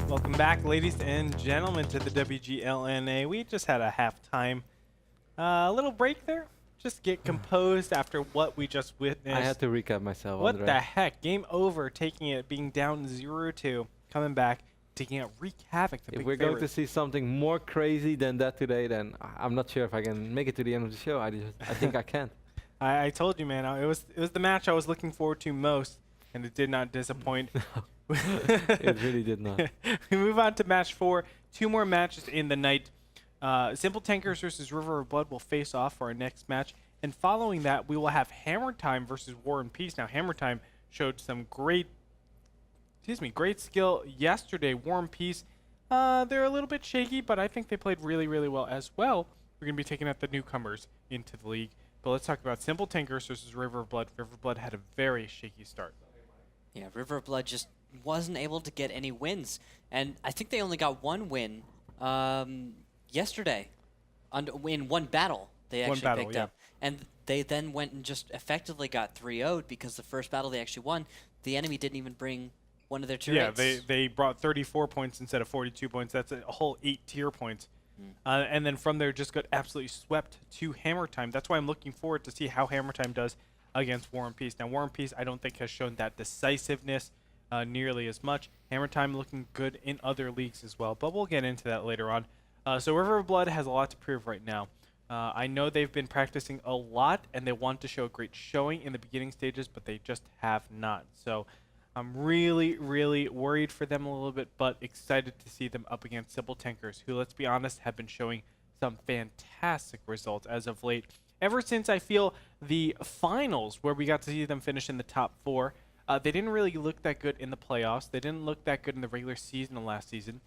Welcome back, ladies and gentlemen, to the WGLNA. We just had a halftime little break there. Just get composed after what we just witnessed. I had to recap myself. What Andre. the heck? Game over, taking it, being down 0-2, coming back, taking out wreak havoc. If we're going to see something more crazy than that today, then I'm not sure if I can make it to the end of the show. I think I can't. I told you, man. It was the match I was looking forward to most, and it did not disappoint. It really did not. We move on to match 4. 2 more matches in the night. Simple Tankers versus River of Blood will face off for our next match. And following that, we will have Hammer Time versus War and Peace. Now, Hammer Time showed some great skill yesterday. War and Peace, they're a little bit shaky, but I think they played really, really well as well. We're going to be taking out the newcomers into the league. But let's talk about Simple Tankers versus River of Blood. River of Blood had a very shaky start. Yeah, River of Blood just wasn't able to get any wins. And I think they only got one win yesterday in one battle they actually picked up. And they then went and just effectively got 3-0'd because the first battle they actually won, the enemy didn't even bring one of their turrets. Yeah, they brought 34 points instead of 42 points. That's a whole 8 tier points. And then from there just got absolutely swept to Hammer Time. That's why I'm looking forward to see how Hammer Time does against War and Peace. Now, War and Peace I don't think has shown that decisiveness nearly as much. Hammer Time looking good in other leagues as well, but we'll get into that later on. So River of Blood has a lot to prove right now. I know they've been practicing a lot, and they want to show a great showing in the beginning stages, but they just have not. So I'm really, really worried for them a little bit, but excited to see them up against Simple Tankers, who, let's be honest, have been showing some fantastic results as of late. Ever since I feel the finals, where we got to see them finish in the top 4, they didn't really look that good in the playoffs. They didn't look that good in the regular season of last season.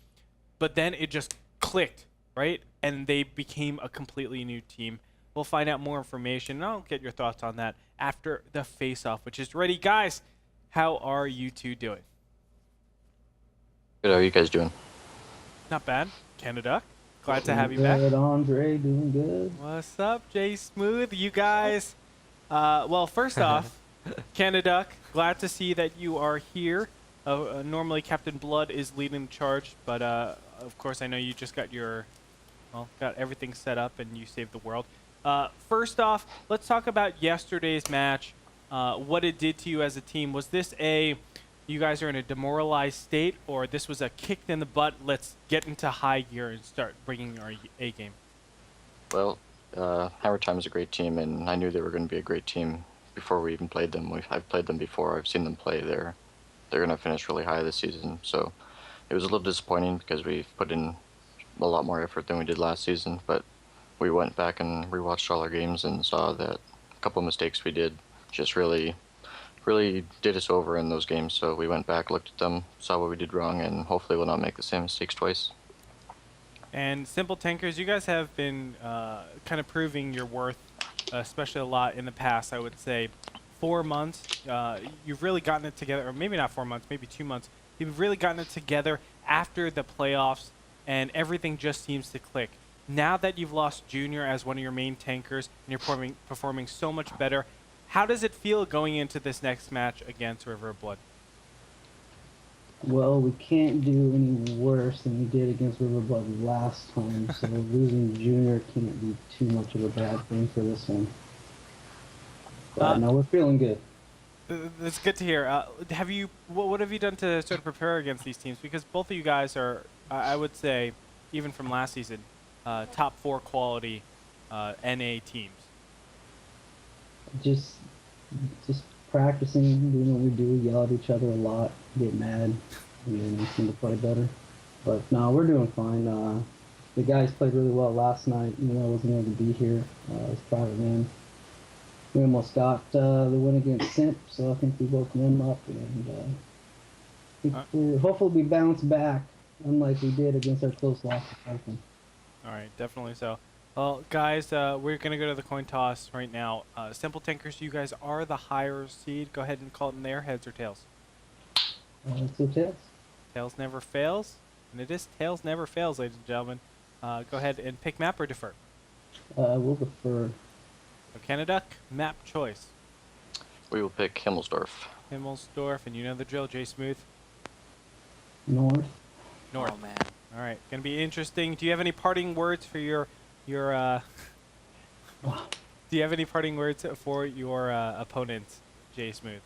But then it just clicked, right? And they became a completely new team. We'll find out more information, and I'll get your thoughts on that after the face-off, which is ready. Guys, how are you two doing? Good, how are you guys doing? Not bad. Canada. Glad to have you back. Good, Andre, doing good. What's up, Jay Smooth? You guys, well, first off, Canada, glad to see that you are here. Normally, Captain Blood is leading the charge, but of course, I know you just got got everything set up and you saved the world. First off, let's talk about yesterday's match. What it did to you as a team. Was this you guys are in a demoralized state, or this was a kicked in the butt, let's get into high gear and start bringing our A game? Well, Hammer Time is a great team, and I knew they were going to be a great team before we even played them. I've played them before. I've seen them play. They're going to finish really high this season. So it was a little disappointing because we put in a lot more effort than we did last season. But we went back and rewatched all our games and saw that a couple of mistakes we did just really did us over in those games. So we went back, looked at them, saw what we did wrong, and hopefully we'll not make the same mistakes twice. And Simple Tankers, you guys have been kind of proving your worth, especially a lot in the past, I would say. 4 months, you've really gotten it together, or maybe not 4 months, maybe 2 months. You've really gotten it together after the playoffs, and everything just seems to click. Now that you've lost Junior as one of your main tankers, and you're performing so much better, how does it feel going into this next match against River of Blood? Well, we can't do any worse than we did against River Blood last time, so losing Junior can't be too much of a bad thing for this one. But no, we're feeling good. That's good to hear. What have you done to sort of prepare against these teams? Because both of you guys are, I would say, even from last season, top 4 quality NA teams. Just practicing, doing what we do, yell at each other a lot, get mad, and then we seem to play better. But no, we're doing fine. The guys played really well last night. I wasn't able to be here. I was proud of them. We almost got the win against Simp, so I think we woke them up, and we'll hopefully bounce back, unlike we did against our close loss to Falcon. All right, definitely so. Well, guys, we're going to go to the coin toss right now. Simple Tankers, you guys are the higher seed. Go ahead and call it in there, heads or tails? So tails. Tails never fails, and it is tails never fails, ladies and gentlemen. Go ahead and pick map or defer. We'll defer. So Canada, map choice. We will pick Himmelsdorf. Himmelsdorf, and you know the drill, Jay Smooth. North. North. Oh, man. All right, gonna be interesting. Do you have any parting words for your Do you have any parting words for your opponents, Jay Smooth?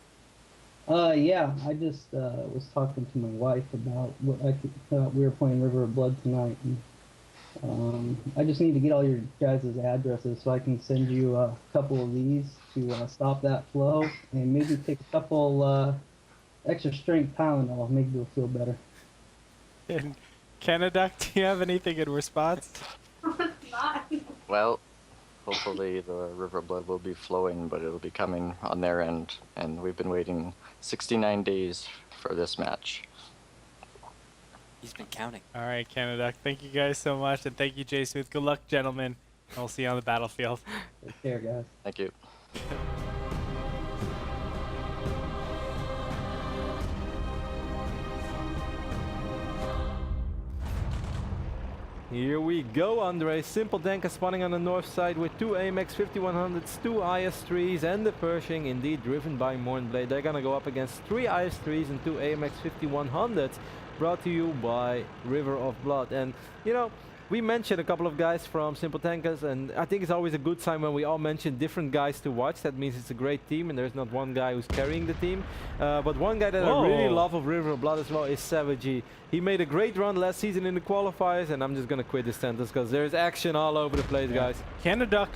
Yeah, I just was talking to my wife about what we were playing River of Blood tonight, and I just need to get all your guys' addresses so I can send you a couple of these to stop that flow, and maybe take a couple extra strength Tylenol, make you feel better. And Canada, do you have anything in response? Well, hopefully the River of Blood will be flowing, but it'll be coming on their end, and we've been waiting 69 days for this match. He's been counting. All right, Canada, thank you guys so much, and thank you, Jay Smooth. Good luck, gentlemen. I'll see you on the battlefield. Take care, guys. Thank you. Here we go, Andre. Simple Tanker spawning on the north side with 2 AMX 5100s, 2 IS-3s, and the Pershing, indeed driven by Mornblade. They're gonna go up against 3 IS-3s and 2 AMX 5100s, brought to you by River of Blood. And, you know, we mentioned a couple of guys from Simple Tankers, and I think it's always a good sign when we all mention different guys to watch. That means it's a great team, and there's not one guy who's carrying the team. But one guy that I really love of River of Blood as well is Savage. He made a great run last season in the qualifiers, and I'm just going to quit this sentence because there's action all over the place, guys. Canada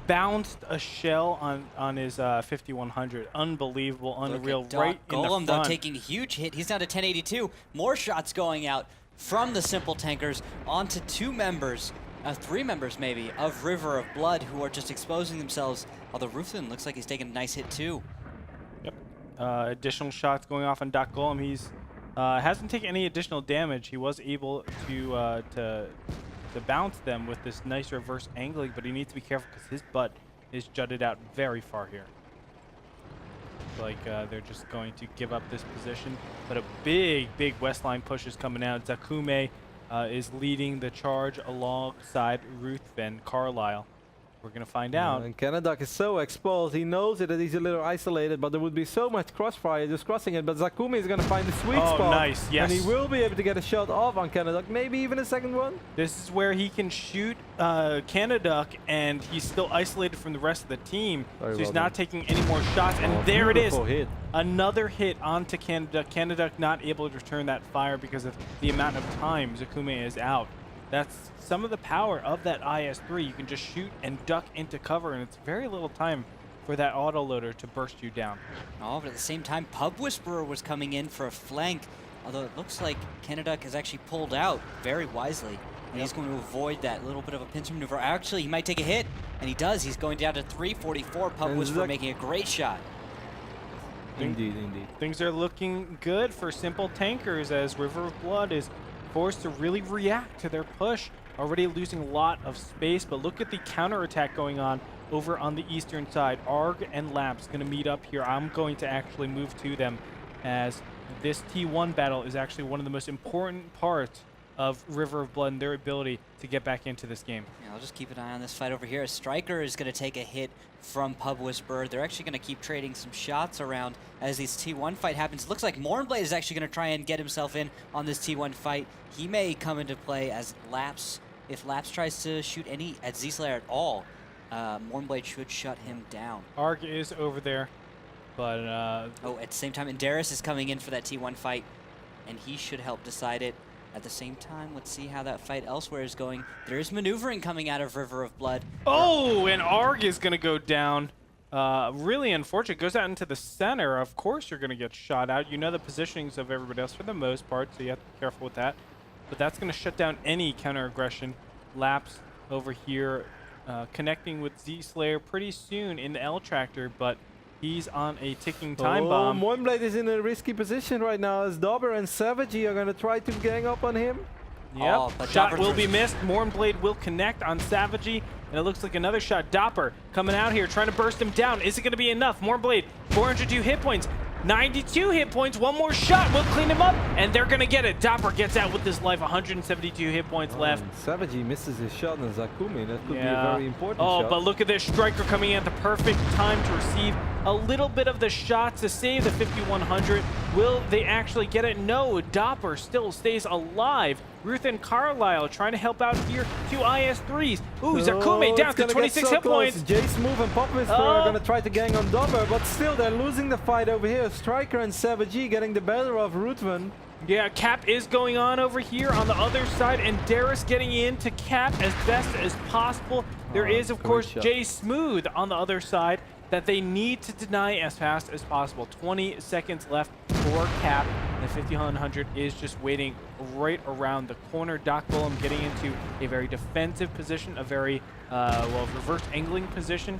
bounced a shell on his 5100. Unbelievable, unreal, right in the front. Golem, though, taking a huge hit. He's down to 1082. More shots going out from the Simple Tankers onto 2 members, 3 members maybe, of River of Blood, who are just exposing themselves. Although Ruthlin looks like he's taking a nice hit too. Yep. Additional shots going off on Doc Golem. He's hasn't taken any additional damage. He was able to bounce them with this nice reverse angling, but he needs to be careful because his butt is jutted out very far here. Like they're just going to give up this position, but a big west line push is coming out. Zakume is leading the charge alongside Ruthven Carlisle. We're gonna find out. And Canada is so exposed. He knows it, that he's a little isolated, but there would be so much crossfire just crossing it. But Zakume is gonna find the sweet spot. Oh, nice, yes. And he will be able to get a shot off on Canada, maybe even a second one. This is where he can shoot Canada, and he's still isolated from the rest of the team, so he's not taking any more shots. And there it is, hit. Another hit onto Canada. Canada not able to return that fire because of the amount of time Zakume is out. That's some of the power of that IS-3. You can just shoot and duck into cover, and it's very little time for that autoloader to burst you down. Oh, but at the same time, Pub Whisperer was coming in for a flank, although it looks like Canada has actually pulled out very wisely. And he's going to avoid that little bit of a pincer maneuver. Actually, he might take a hit, and he does. He's going down to 344. Pub Whisperer making a great shot. Indeed, indeed. Things are looking good for Simple Tankers as River of Blood is forced to really react to their push. Already losing a lot of space, but look at the counterattack going on over on the eastern side. Arg and Laps going to meet up here. I'm going to actually move to them as this T1 battle is actually one of the most important parts of River of Blood and their ability to get back into this game. Yeah, I'll just keep an eye on this fight over here. A Striker is going to take a hit from Pub Whisperer. They're actually going to keep trading some shots around as this T1 fight happens. It looks like Mornblade is actually going to try and get himself in on this T1 fight. He may come into play as Laps. If Laps tries to shoot any at Z-Slayer at all, Mornblade should shut him down. Arg is over there, but... oh, at the same time, Inderis is coming in for that T1 fight, and he should help decide it. At the same time, let's see how that fight elsewhere is going. There is maneuvering coming out of River of Blood. Oh, and Arg is going to go down. Really unfortunate. Goes out into the center. Of course you're going to get shot out. You know the positionings of everybody else for the most part, so you have to be careful with that. But that's going to shut down any counter-aggression. Laps over here connecting with Z-Slayer pretty soon in the L-Tractor, but he's on a ticking time bomb. Mornblade is in a risky position right now as Dauber and Savage are going to try to gang up on him. Yep, but shot will be missed. Mornblade will connect on Savage, and it looks like another shot. Dopper coming out here, trying to burst him down. Is it going to be enough? Mornblade, 402 hit points, 92 hit points. One more shot will clean him up, and they're going to get it. Dopper gets out with his life, 172 hit points left. Savage misses his shot on Zakume. That could be a very important shot. Oh, but look at this Striker coming in at the perfect time to receive a little bit of the shots to save the 5100. Will they actually get it? No, Doppler still stays alive. Ruth and Carlisle trying to help out here. 2 IS-3s. Ooh, Zakume down to 26 hit points. Jace Move and Pop Whisperer are going to try to gang on Doppler, but still they're losing the fight over here. Striker and Savage E getting the better of Ruthven. Yeah, Cap is going on over here on the other side, and Darius getting into Cap as best as possible. There is, of course, Jay Smooth on the other side that they need to deny as fast as possible. 20 seconds left for Cap. The 5100 is just waiting right around the corner. Doc Bullen getting into a very defensive position, a very, well, reverse angling position.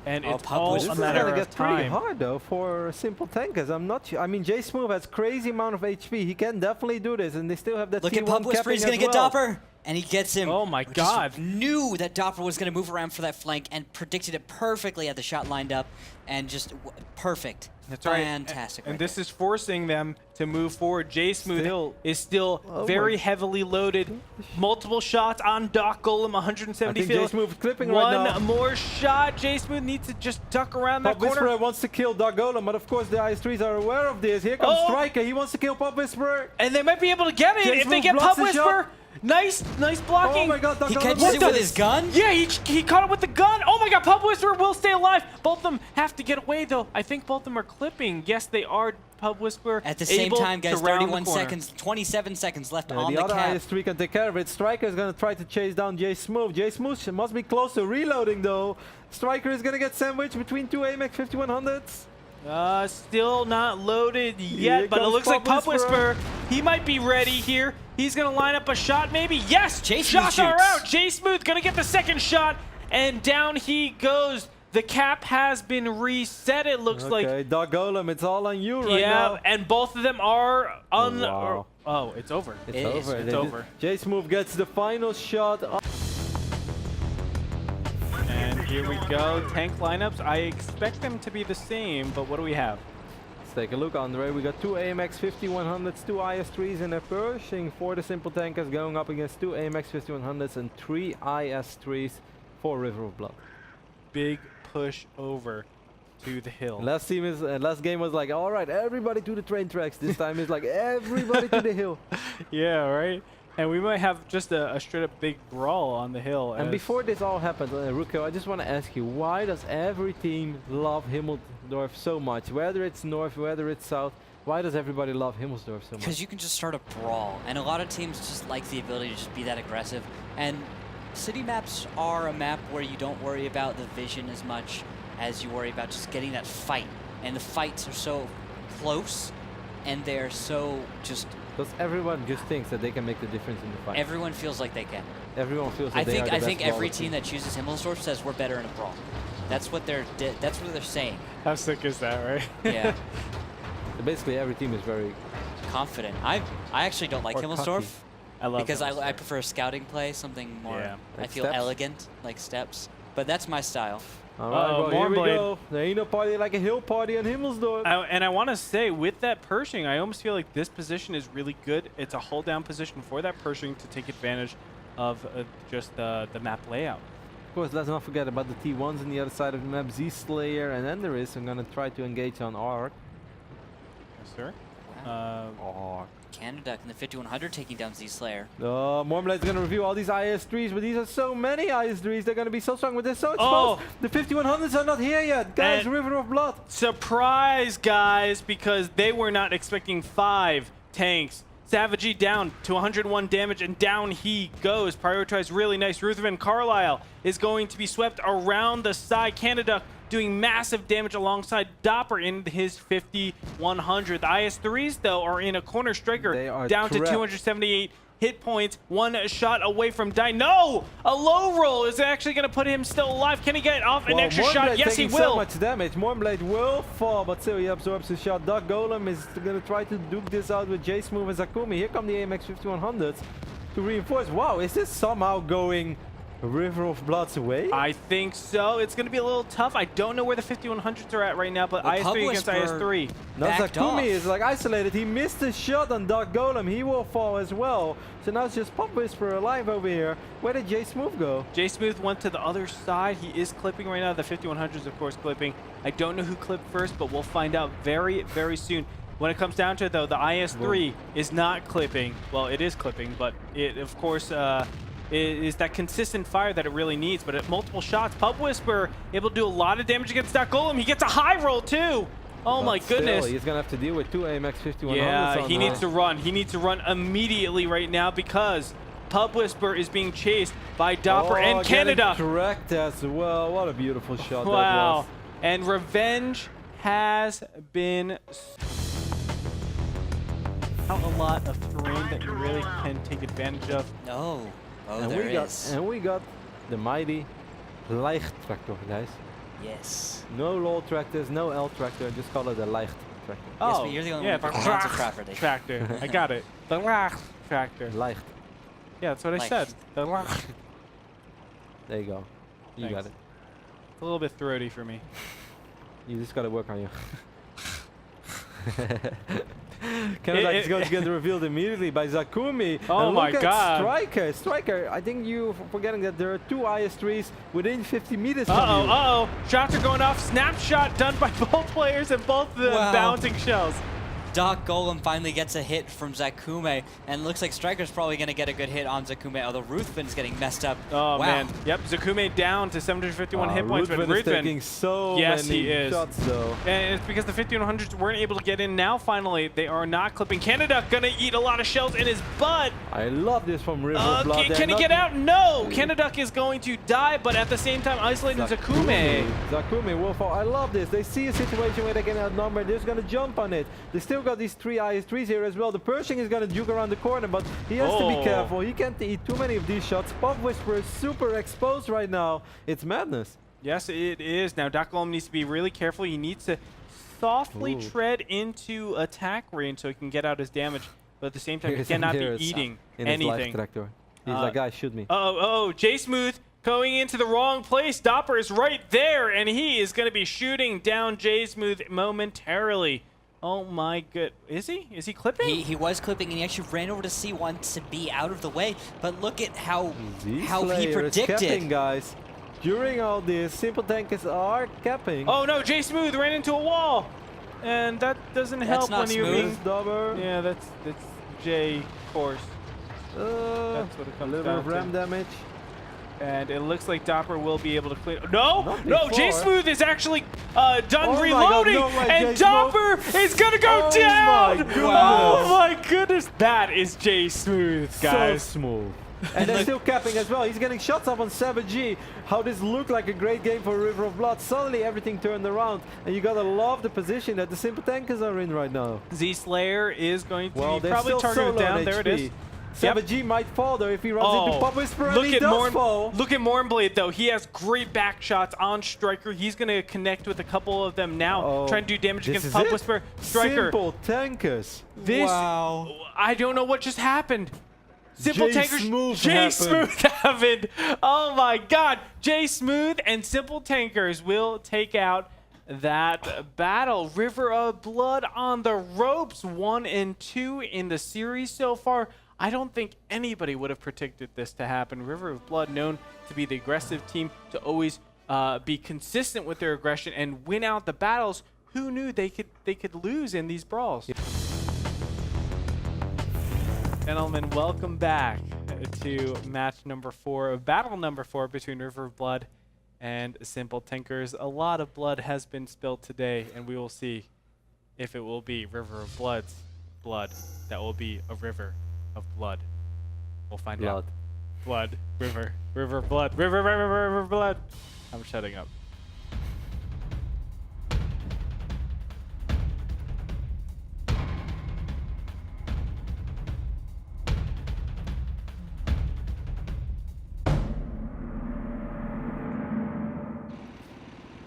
And it's all a matter of time. Pretty hard though for simple tankers. I'm not sure. I mean, Jay Smooth has crazy amount of HP. He can definitely do this, and they still have that. Look T1 at Pub Whisper. He's gonna get Doppler, and he gets him. Oh my God! Just knew that Doppler was gonna move around for that flank and predicted it perfectly. Had the shot lined up, and just perfect. That's right. Fantastic. And this is forcing them to move forward. Jay Smooth is still very heavily loaded. Multiple shots on Doc Golem, 170 I think Jay Smooth clipping right now. One more shot. Jay Smooth needs to just duck around that corner. Whisperer wants to kill Doc Golem, but of course the IS-3s are aware of this. Here comes Striker. He wants to kill Pop Whisperer. And they might be able to get it if they get Pop Whisperer. Nice blocking. Oh my God, he catches it with his gun? Yeah, he caught it with the gun. Oh my God, Pub Whisperer will stay alive. Both of them have to get away though. I think both of them are clipping. Yes, they are. Pub Whisperer at the same time, guys. 31 seconds, 27 seconds left on the cap. The other IS-3 can take care of it. Striker is going to try to chase down Jay Smooth. Jay Smooth must be close to reloading though. Striker is going to get sandwiched between 2 AMX 5100s. Still not loaded yet, but it looks like Pub Whisperer, he might be ready here. He's going to line up a shot maybe. Yes! Shots are out! Jay Smooth going to get the second shot, and down he goes. The cap has been reset, it looks like. Okay, Doc Golem, it's all on you right now. Yeah, and both of them are on... Oh, it's over. It's over. Jay Smooth gets the final shot. And here we go. Tank lineups. I expect them to be the same, but what do we have? Let's take a look, Andre. We got 2 AMX 5100s, 2 IS-3s, and a Pershing for the simple tankers going up against 2 AMX 5100s and 3 IS-3s for River of Blood. Big push over to the hill. Last game was like, all right, everybody to the train tracks. This time it's like everybody to the hill. Yeah, right. And we might have just a straight up big brawl on the hill. And before this all happened, Ruko, I just want to ask you, why does every team love Himmelsdorf so much? Whether it's north, whether it's south, why does everybody love Himmelsdorf so much? Because you can just start a brawl, and a lot of teams just like the ability to just be that aggressive. And city maps are a map where you don't worry about the vision as much as you worry about just getting that fight. And the fights are so close, and they're so just... Because everyone just thinks that they can make the difference in the fight. Everyone feels like they can. Everyone feels like they are the I think best every team that chooses Himmelsdorf says we're better in a brawl. That's what they're saying. How sick is that, right? Yeah. So basically, every team is very confident. I actually don't like Himmelsdorf. I love because I prefer scouting play, something more. Yeah. I feel elegant, like steps. But that's my style. All right, well, here we go. There ain't no party like a hill party on Himmelsdorf. And I want to say, with that Pershing, I almost feel like this position is really good. It's a hold down position for that Pershing to take advantage of just the map layout. Of course, let's not forget about the T1s on the other side of the map. Z-Slayer and Enderis. I'm going to try to engage on Arc. Yes, sir. Wow. Canada in the 5100 taking down Z-Slayer. Mormblade's going to review all these IS-3s, but these are so many IS-3s. They're going to be so strong, but they're so exposed. The 5100s are not here yet. Guys, River of Blood. Surprise, guys, because they were not expecting 5 tanks. Savage E down to 101 damage, and down he goes. Prioritized really nice. Ruthven Carlisle is going to be swept around the side. Canada doing massive damage alongside Doppler in his 5100. The IS-3s, though, are in a corner. Striker down to 278 hit points. 1 shot away from dying. No! A low roll is actually going to put him still alive. Can he get off an extra shot? Yes, he will. So much damage. Mornblade will fall, but still he absorbs the shot. Doc Golem is going to try to duke this out with Jay Smooth and Zakumi. Here come the AMX 5100s to reinforce. Wow, is this somehow going River of Blood's away? I think so. It's going to be a little tough. I don't know where the 5100s are at right now, but Well, IS-3 against Publisher IS-3. Now backed off. Zakumi is like isolated. He missed a shot on Dark Golem. He will fall as well. So now it's just Pop Whisperer alive over here. Where did Jay Smooth go? Jay Smooth went to the other side. He is clipping right now. The 5100s, of course, clipping. I don't know who clipped first, but we'll find out very, very soon. When it comes down to it, though, the IS-3 is not clipping. Well, it is clipping, but it, of course, is that consistent fire that it really needs. But at multiple shots, Pub Whisper able to do a lot of damage against that Golem. He gets a high roll, too. Oh, my goodness. Still, he's going to have to deal with 2 AMX 5100s. Yeah, he needs to run. He needs to run immediately right now because Pub Whisper is being chased by Dopper and Canada. Correct as well. What a beautiful shot that Wow. was. And revenge has been out a lot of terrain that you really can take advantage of. No. Oh, And there we got is. and we got the mighty Leicht tractor, guys. Yes. No low tractors, no L tractor, just call it a Leicht tractor. Yes, but you're the only yeah, one who the pronounces Rach properly. tractor. I got it. The Rach tractor. Leicht. Yeah, that's what I said. The Rach. There you go. You got Thanks. it. It's a little bit throaty for me. You just gotta work on your. Canada is going to get revealed immediately by Zakumi. Oh And my look at God. Striker, I think you're forgetting that there are 2 IS-3s within 50 meters from Uh-oh, you. uh-oh. Shots are going off. Snapshot done by both players and both of them Wow. bouncing shells. Doc Golem finally gets a hit from Zakume, and looks like Striker's probably going to get a good hit on Zakume, although Ruthven's getting messed up. Oh, wow. man. Yep, Zakume down to 751 hit points, but Ruthven is Ruthven. taking so Yes, many he is. shots, though. And it's because the 5100s weren't able to get in. Now, finally, they are not clipping. Canada gonna eat a lot of shells in his butt. I love this from River of Blood. Can he get out? No! Canada is going to die, but at the same time, isolating Zakume. Zakumi will fall. I love this. They see a situation where they can outnumber. They're just going to jump on it. They still got these 3 IS-3s here as well. The Pershing is going to juke around the corner, but he has to be careful. He can't eat too many of these shots. Pop Whisperer is super exposed right now. It's madness. Yes, it is. Now, Doc Golem needs to be really careful. He needs to softly tread into attack range so he can get out his damage. But at the same time, he Here's cannot be Here's eating in his life anything. tractor. He's like, guys, shoot me. Oh, Jay Smooth going into the wrong place. Dopper is right there, and he is going to be shooting down Jay Smooth momentarily. Oh my good. Is he? Is he clipping? He was clipping, and he actually ran over to C1 to be out of the way, but look at how he Slayer is predicted. capping, guys. During all this, Simple Tankers are capping. Oh no, Jay Smooth ran into a wall. And that doesn't help not when you're smooth. being... Dobber. Yeah, that's Jay, of course. That's what it A comes little down of ram to. damage. And it looks like Dopper will be able to clear. No, Not no, Jay before. Smooth is actually done Oh my God, reloading, no way, and Jay Dopper is gonna go Oh down. my goodness. Oh my goodness, that is Jay Smooth, guys. So smooth. And they're still capping as well. He's getting shots up on Savage. How this looked like a great game for River of Blood. Suddenly everything turned around. And you gotta love the position that the Simple Tankers are in right now. Z Slayer is going to Well, be they're probably still targeted solo down. on There it HP. is. Savage might fall though if he runs into Pop Whisperer, and he does fall. Look at Mornblade though. He has great back shots on Striker. He's gonna connect with a couple of them now, Oh, trying to do damage this against is Pop it? Whisperer. Striker. Simple Tankers. This, Wow. I don't know what just happened. Simple Jay Tankers, Smooth Jay happened. Smooth happened. Oh my God, Jay Smooth and Simple Tankers will take out that battle. River of Blood on the ropes, 1 and 2 in the series so far. I don't think anybody would have predicted this to happen. River of Blood, known to be the aggressive team, to always be consistent with their aggression and win out the battles. Who knew they could lose in these brawls? Gentlemen, welcome back to match number 4 of battle number 4 between River of Blood and Simple Tankers. A lot of blood has been spilled today, and we will see if it will be River of Blood's blood that will be a river of blood. We'll find out. Blood. River. River blood. River blood. I'm shutting up.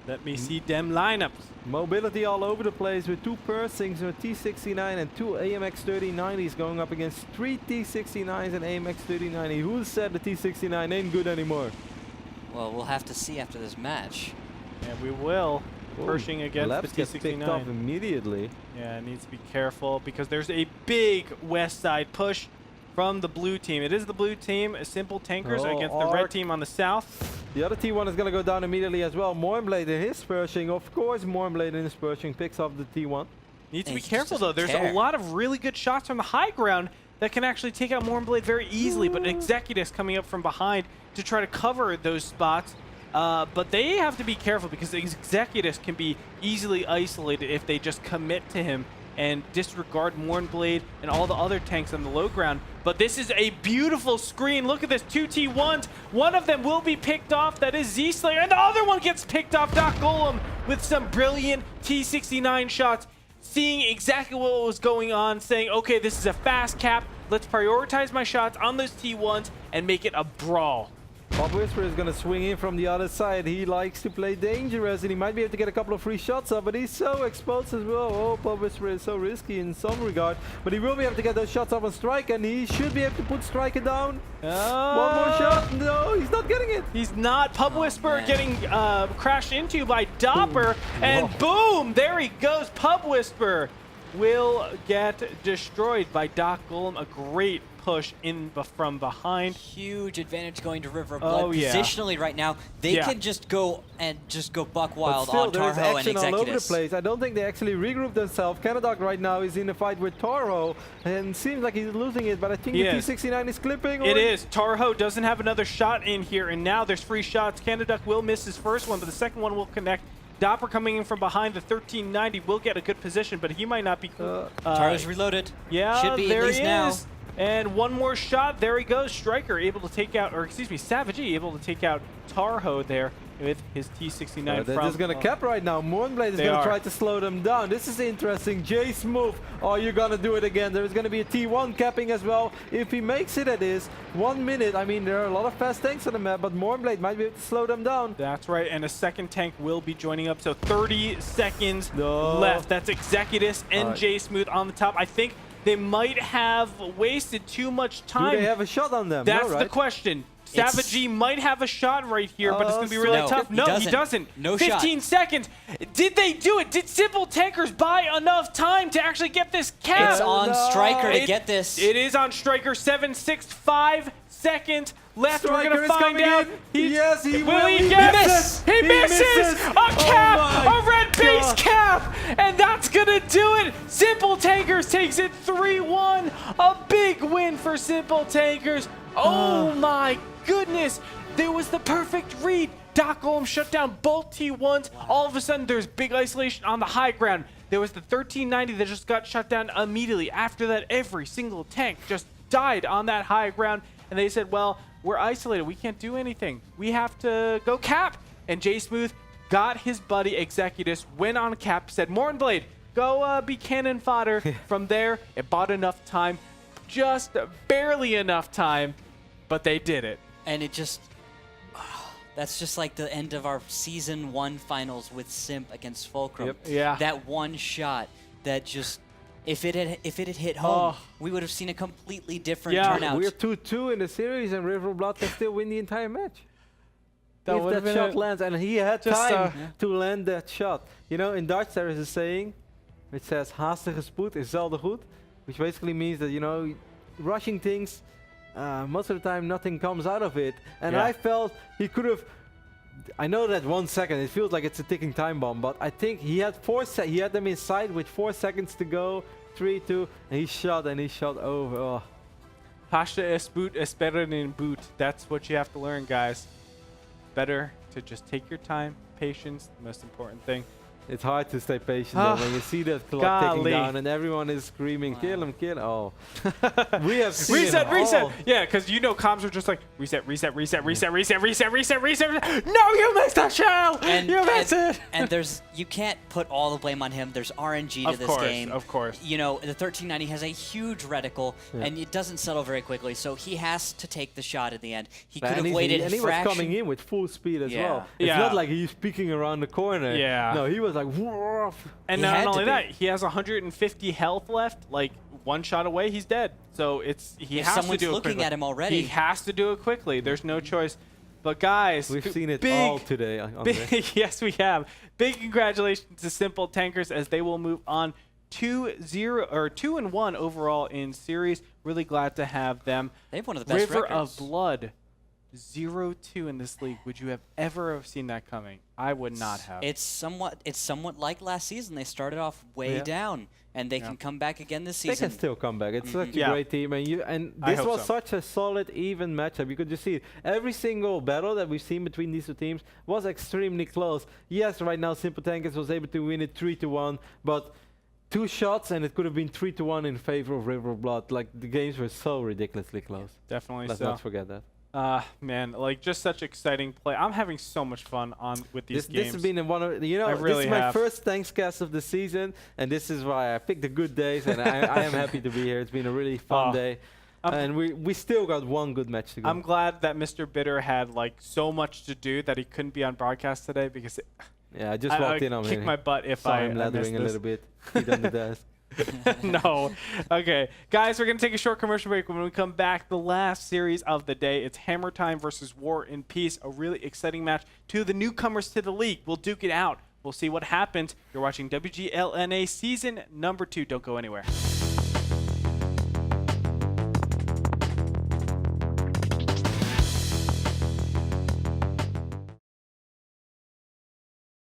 Let me see them lineups. Mobility all over the place with 2 Persings, a T69 and 2 AMX 3090s going up against 3 T69s and AMX 3090. Who said the T69 ain't good anymore? Well, we'll have to see after this match. And we will. Pershing against Labs the gets picked off T69. immediately. Yeah, needs to be careful because there's a big west side push from the blue team. It is the blue team, Simple Tankers, against the red team on the south. The other T1 is going to go down immediately as well. Mournblade in his Pershing. Of course, Mournblade in his Pershing picks off the T1. Needs to And be he careful just though. There's doesn't a lot of really good shots from the high ground that can actually take out Mournblade very easily, but Executus coming up from behind to try to cover those spots. But they have to be careful because Executus can be easily isolated if they just commit to him and disregard Mournblade and all the other tanks on the low ground. But this is a beautiful screen. Look at this, 2 T1s. One of them will be picked off. That is Z-Slayer. And the other one gets picked off. Doc Golem with some brilliant T69 shots, seeing exactly what was going on, saying, okay, this is a fast cap. Let's prioritize my shots on those T1s and make it a brawl. Bob Whisper is going to swing in from the other side. He likes to play dangerous, and he might be able to get a couple of free shots up, but he's so exposed as well. Oh, Bob Whisper is so risky in some regard, but he will be able to get those shots up on Striker, and he should be able to put Striker down. One more shot. No, he's not getting it. He's not. Pub Whisper man. getting crashed into by Dopper, and boom, there he goes. Pub Whisper will get destroyed by Doc Golem. A great push in from behind. Huge advantage going to River of Blood. Oh, yeah. Positionally right now, they Yeah. can just go buck But wild still, on there is Tarho and action all over the Executus. place. I don't think they actually regrouped themselves. Canadoc right now is in a fight with Taro, and seems like he's losing it, but I think He the is. T69 is clipping. It or- is. Tarho doesn't have another shot in here, and now there's free shots. Canaduck will miss his first one, but the second one will connect. Dopper coming in from behind the 1390 will get a good position, but he might not be. Taro's reloaded. Yeah, Should be there at least he now. is. And one more shot. There he goes. Striker able to take out, or excuse me, Savage able to take out Tarho there with his T69 They're from. just going to cap right now. Mournblade is They going to are. try to slow them down. This is interesting. Jace move. Oh, you're going to do it again. There's going to be a T1 capping as well. If he makes it, it is 1 minute. I mean, there are a lot of fast tanks on the map, but Mournblade might be able to slow them down. That's right, and a second tank will be joining up. So 30 seconds No. left. That's Executus and Alright. J Smooth on the top. I think they might have wasted too much time. Do they have a shot on them? That's no, the right? question. It's- Savage might have a shot right here, but it's going to be really No, tough. he No, he doesn't. doesn't. No 15 seconds. Did they do it? Did Simple Tankers buy enough time to actually get this cap? It's on No. Striker to It- get this. It is on Striker. 7-6-5 seconds left. We're Striker going to is find coming out. in. Yes, he will. Will he He get misses. He He misses! misses. A Oh cap! my A red base God. cap! And that's going to do it. Simple Tankers takes it 3-1. A big win for Simple Tankers. Oh my goodness. There was the perfect read. Doc Golem shut down both T1s. All of a sudden, there's big isolation on the high ground. There was the 1390 that just got shut down immediately. After that, every single tank just died on that high ground. And they said, well, we're isolated. We can't do anything. We have to go cap. And J Smooth got his buddy Executus, went on cap, said, Mournblade, go be cannon fodder. From there, it bought enough time, just barely enough time, but they did it. And it just, that's just like the end of our Season 1 finals with Simp against Fulcrum. Yep. Yeah. That one shot that just, if it had hit home, Oh. we would have seen a completely different Yeah. turnout. We're 2-2 in the series, and River of Blood can still win the entire match. That if would've that been shot a- lands, and he had Just, time yeah. to land that shot. You know, in Dutch there is a saying which says haastige spoed is zelden goed, which basically means that, you know, rushing things, most of the time nothing comes out of it. And Yeah. I felt he could have. I know that 1 second, it feels like it's a ticking time bomb, but I think he had he had them inside with 4 seconds to go, 3, 2, and he shot over. Oh. Pasta es boot es better than boot. That's what you have to learn, guys. Better to just take your time, patience, the most important thing. It's hard to stay patient though, when you see the clock ticking Golly. down and everyone is screaming, Wow. kill him, kill him. Oh. We have seen Reset, it reset. all. Yeah, because you know comms are just like reset, reset, reset, reset, reset, reset, reset, reset. No, you missed that shell. You missed it. And you can't put all the blame on him. There's RNG to Of this course, game. of course. You know, the 1390 has a huge reticle, and it doesn't settle very quickly, so he has to take the shot at the end. He could And have he's- waited and a he was fraction. coming in with full speed as Yeah. well. It's Yeah. not like he's peeking around the corner. Yeah. No, he was like, woof. And He not had to only be. that, he has 150 health left. Like one shot away, he's dead. So he If has to someone's do it looking quickly. at him already. He has to do it quickly. There's no choice. But guys, We've seen it big, all today. Andre. big, yes, we have. Big congratulations to Simple Tankers as they will move on 2-1 overall in series. Really glad to have them. They have one of the best River records. of Blood, 0-2 in this league. Would you have ever seen that coming? I would not have. It's somewhat like last season. They started off way Yeah. down, and they can come back again this They season. can still come back. It's such a Yeah. great team, and I this hope was so. such a solid, even matchup. You could just see it. Every single battle that we've seen between these two teams was extremely close. Yes, right now Simple Tankers was able to win it 3-1, but 2 shots and it could have been 3-1 in favor of River of Blood. Like the games were so ridiculously close. Definitely Let's so. not forget that. Man, like just such exciting play. I'm having so much fun with these This games. has been one of I this really is my have. first Thankscast of the season, and this is why I picked the good days, and I am happy to be here. It's been a really fun day, and we still got one good match to go. I'm glad that Mr. Bitter had like so much to do that he couldn't be on broadcast today because Yeah, I just walked in on kick him. my butt if Saw I him missed lathering a this. little bit. Feet on the desk. No. Okay. Guys, we're going to take a short commercial break. When we come back, the last series of the day, it's Hammer Time versus War and Peace, a really exciting match. 2 of the newcomers to the league. We'll duke it out. We'll see what happens. You're watching WGLNA Season number 2. Don't go anywhere.